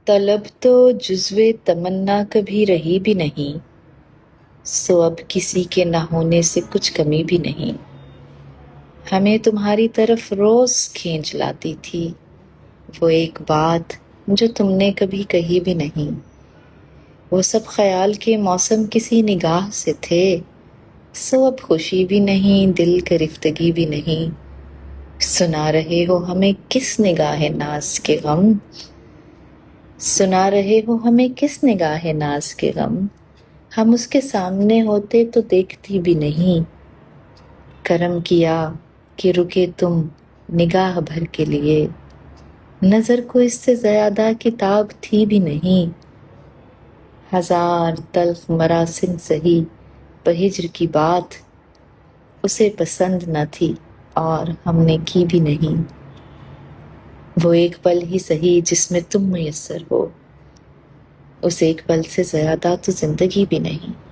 طلب تو جزوِ تمنا کبھی رہی بھی نہیں، سو اب کسی کے نہ ہونے سے کچھ کمی بھی نہیں۔ ہمیں تمہاری طرف روز کھینچ لاتی تھی وہ ایک بات جو تم نے کبھی کہی بھی نہیں۔ وہ سب خیال کے موسم کسی نگاہ سے تھے، سو اب خوشی بھی نہیں، دل گرفتگی بھی نہیں۔ سنا رہے ہو ہمیں کس نگاہ ناز کے غم، سنا رہے ہو ہمیں کس نگاہ ناز کے غم۔ ہم اس کے سامنے ہوتے تو دیکھتی بھی نہیں، کرم کیا کہ رکے تم نگاہ بھر کے لیے۔ نظر کو اس سے زیادہ کتاب تھی بھی نہیں، ہزار تلخ مراسم سہی بہجر کی بات اسے پسند نہ تھی اور ہم نے کی بھی نہیں۔ وہ ایک پل ہی سہی جس میں تم میسر ہو، اس ایک پل سے زیادہ تو زندگی بھی نہیں۔